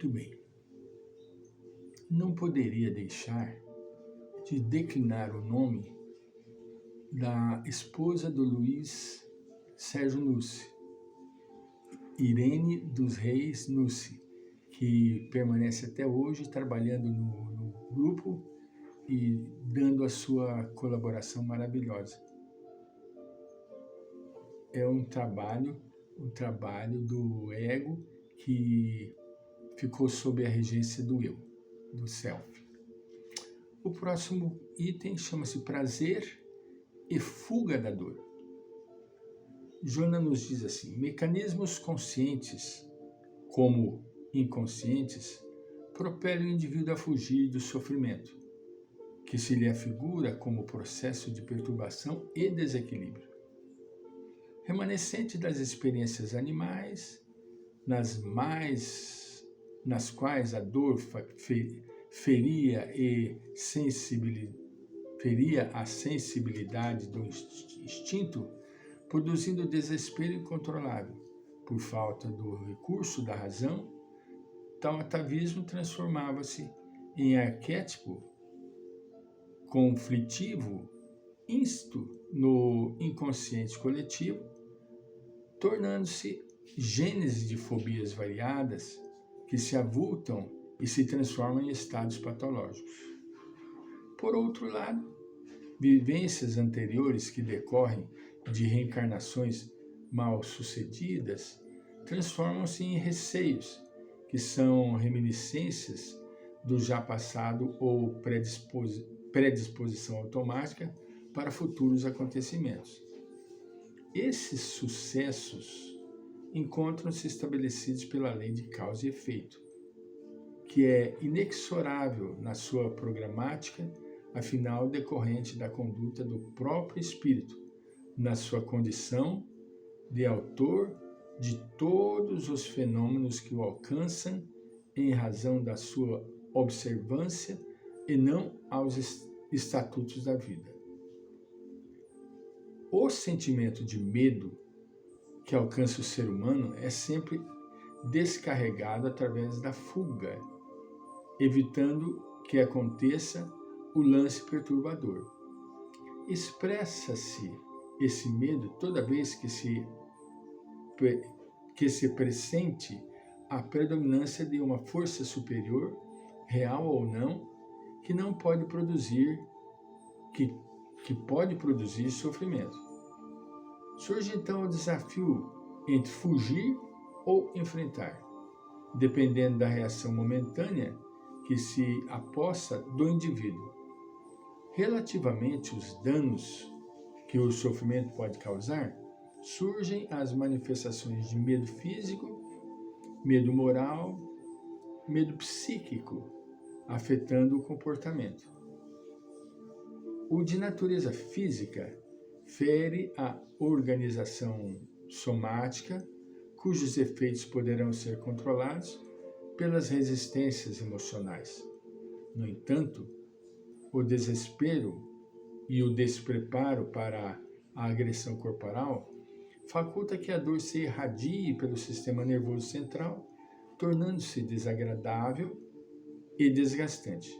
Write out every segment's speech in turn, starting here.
Muito bem. Não poderia deixar de declinar o nome da esposa do Luiz Sérgio Nussi, Irene dos Reis Nussi, que permanece até hoje trabalhando no grupo e dando a sua colaboração maravilhosa. É um trabalho do ego que ficou sob a regência do eu, do self. O próximo item chama-se prazer e fuga da dor. Joana nos diz assim: mecanismos conscientes, como inconscientes, propelem o indivíduo a fugir do sofrimento, que se lhe afigura como processo de perturbação e desequilíbrio. Remanescente das experiências animais, nas quais a dor feria a sensibilidade do instinto, produzindo desespero incontrolável. Por falta do recurso da razão, tal atavismo transformava-se em arquétipo conflitivo insto no inconsciente coletivo, tornando-se gênese de fobias variadas que se avultam e se transformam em estados patológicos. Por outro lado, vivências anteriores que decorrem de reencarnações mal sucedidas transformam-se em receios, que são reminiscências do já passado ou predisposição automática para futuros acontecimentos. Esses sucessos encontram-se estabelecidos pela lei de causa e efeito, que é inexorável na sua programática, afinal decorrente da conduta do próprio espírito, na sua condição de autor de todos os fenômenos que o alcançam em razão da sua observância e não aos estatutos da vida. O sentimento de medo que alcança o ser humano é sempre descarregado através da fuga, evitando que aconteça o lance perturbador. Expressa-se esse medo toda vez que se pressente a predominância de uma força superior, real ou não, que pode produzir sofrimento. Surge então o desafio entre fugir ou enfrentar, dependendo da reação momentânea que se apossa do indivíduo. Relativamente aos danos que o sofrimento pode causar, surgem as manifestações de medo físico, medo moral, medo psíquico, afetando o comportamento. O de natureza física fere a organização somática, cujos efeitos poderão ser controlados pelas resistências emocionais. No entanto, o desespero e o despreparo para a agressão corporal faculta que a dor se irradie pelo sistema nervoso central, tornando-se desagradável e desgastante.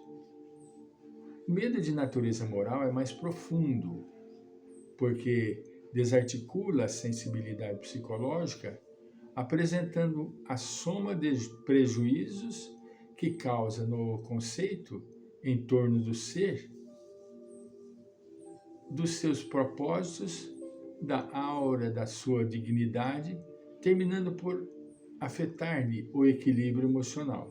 O medo de natureza moral é mais profundo, porque desarticula a sensibilidade psicológica, apresentando a soma de prejuízos que causa no conceito em torno do ser, dos seus propósitos, da aura da sua dignidade, terminando por afetar-lhe o equilíbrio emocional.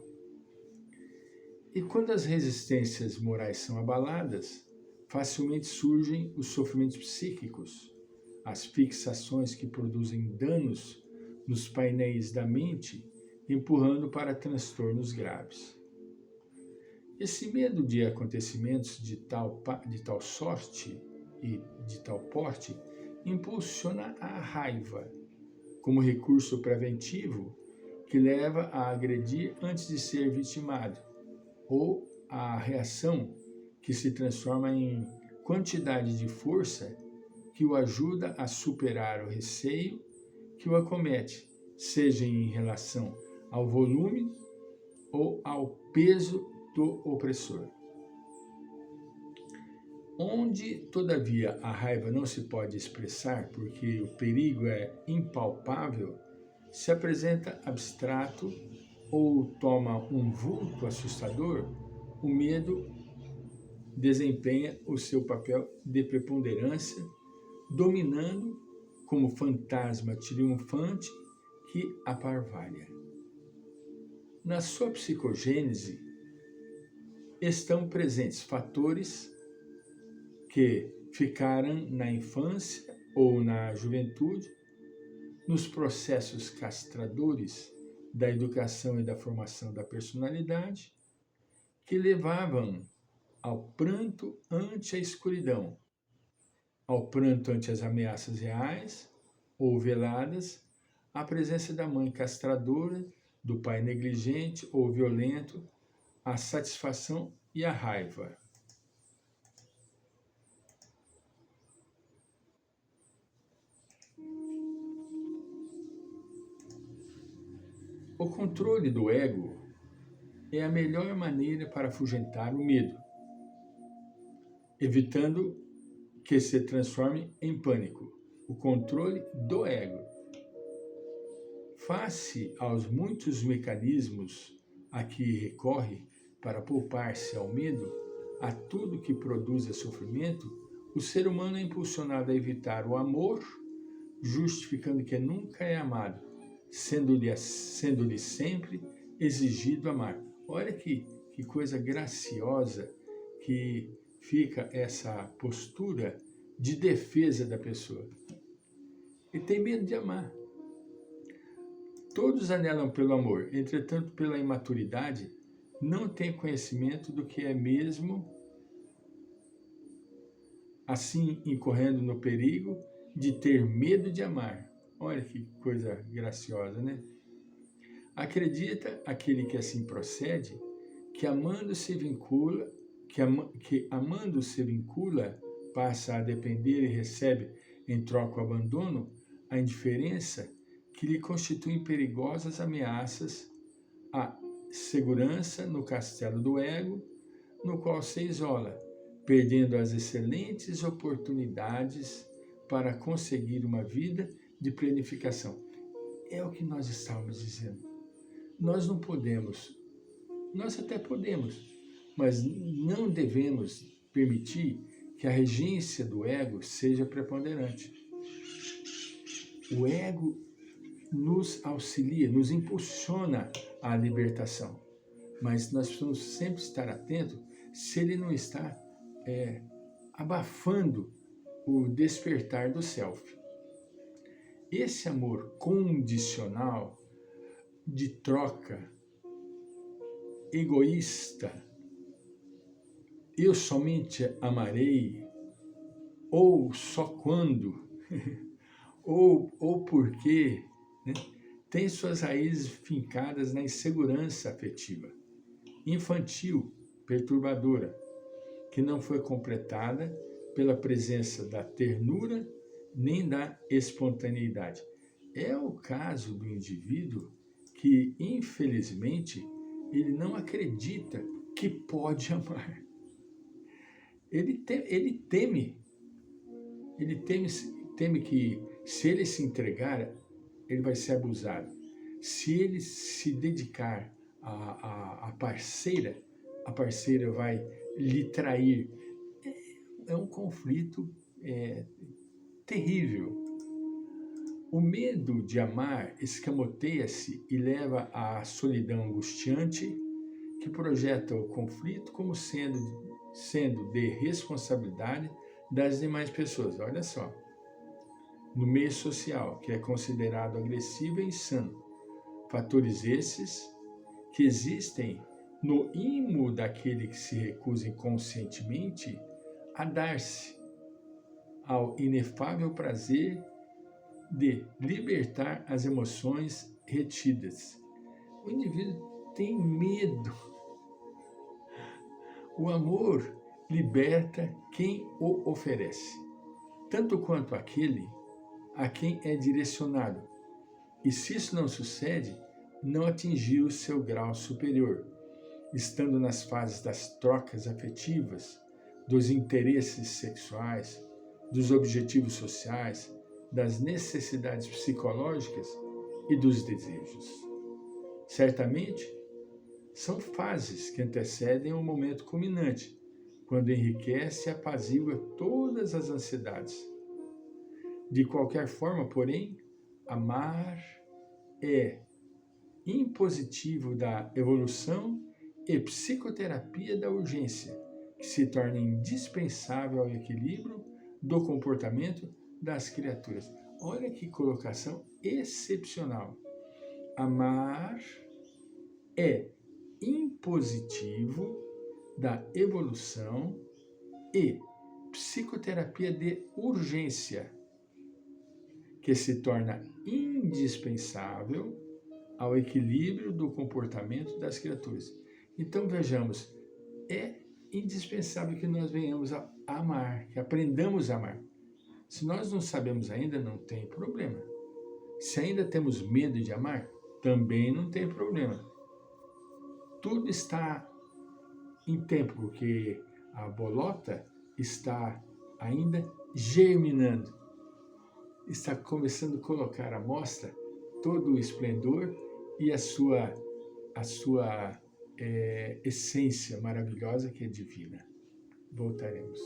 E quando as resistências morais são abaladas, facilmente surgem os sofrimentos psíquicos, as fixações que produzem danos nos painéis da mente, empurrando para transtornos graves. Esse medo de acontecimentos de tal sorte e de tal porte impulsiona a raiva como recurso preventivo que leva a agredir antes de ser vitimado, ou a reação que se transforma em quantidade de força que o ajuda a superar o receio que o acomete, seja em relação ao volume ou ao peso do opressor. Onde, todavia, a raiva não se pode expressar porque o perigo é impalpável, se apresenta abstrato ou toma um vulto assustador, o medo desempenha o seu papel de preponderância, dominando como fantasma triunfante que aparvalha. Na sua psicogênese estão presentes fatores que ficaram na infância ou na juventude, nos processos castradores da educação e da formação da personalidade, que levavam ao pranto ante a escuridão, ao pranto ante as ameaças reais ou veladas, à presença da mãe castradora, do pai negligente ou violento, a satisfação e a raiva. O controle do ego é a melhor maneira para afugentar o medo, evitando que se transforme em pânico. O controle do ego. Face aos muitos mecanismos a que recorre para poupar-se ao medo, a tudo que produza sofrimento, o ser humano é impulsionado a evitar o amor, justificando que nunca é amado, sendo-lhe sempre exigido amar. Olha que coisa graciosa que fica essa postura de defesa da pessoa. E tem medo de amar. Todos anelam pelo amor, entretanto, pela imaturidade, não têm conhecimento do que é mesmo, assim incorrendo no perigo de ter medo de amar. Olha que coisa graciosa, né? Acredita aquele que assim procede, que amando se vincula, passa a depender e recebe em troca o abandono, a indiferença que lhe constituem perigosas ameaças à segurança no castelo do ego, no qual se isola, perdendo as excelentes oportunidades para conseguir uma vida de planificação. É o que nós estávamos dizendo. Nós não podemos, nós até podemos, mas não devemos permitir que a regência do ego seja preponderante. O ego nos auxilia, nos impulsiona à libertação, mas nós precisamos sempre estar atentos se ele não está abafando o despertar do self. Esse amor condicional, de troca, egoísta, eu somente amarei, ou só quando, ou porque, né, tem suas raízes fincadas na insegurança afetiva, infantil, perturbadora, que não foi completada pela presença da ternura nem da espontaneidade. É o caso do indivíduo que, infelizmente, ele não acredita que pode amar. Ele teme que, se ele se entregar, ele vai ser abusado. Se ele se dedicar à parceira, a parceira vai lhe trair. É um conflito terrível. O medo de amar escamoteia-se e leva à solidão angustiante, que projeta o conflito como sendo de responsabilidade das demais pessoas. Olha só. No meio social, que é considerado agressivo e insano. Fatores esses que existem no imo daquele que se recusa inconscientemente a dar-se ao inefável prazer de libertar as emoções retidas. O indivíduo tem medo. O amor liberta quem o oferece, tanto quanto aquele a quem é direcionado. E se isso não sucede, não atingiu seu grau superior, estando nas fases das trocas afetivas, dos interesses sexuais, dos objetivos sociais, das necessidades psicológicas e dos desejos. Certamente, são fases que antecedem o momento culminante, quando enriquece e apazigua todas as ansiedades. De qualquer forma, porém, amar é impositivo da evolução e psicoterapia da urgência, que se torna indispensável ao equilíbrio do comportamento das criaturas. Olha que colocação excepcional. Amar é impositivo da evolução e psicoterapia de urgência, que se torna indispensável ao equilíbrio do comportamento das criaturas. Então, vejamos, é indispensável que nós venhamos a amar, que aprendamos a amar. Se nós não sabemos ainda, não tem problema. Se ainda temos medo de amar, também não tem problema. Tudo está em tempo, porque a bolota está ainda germinando, está começando a colocar à mostra todo o esplendor e a sua essência maravilhosa que é divina. Voltaremos.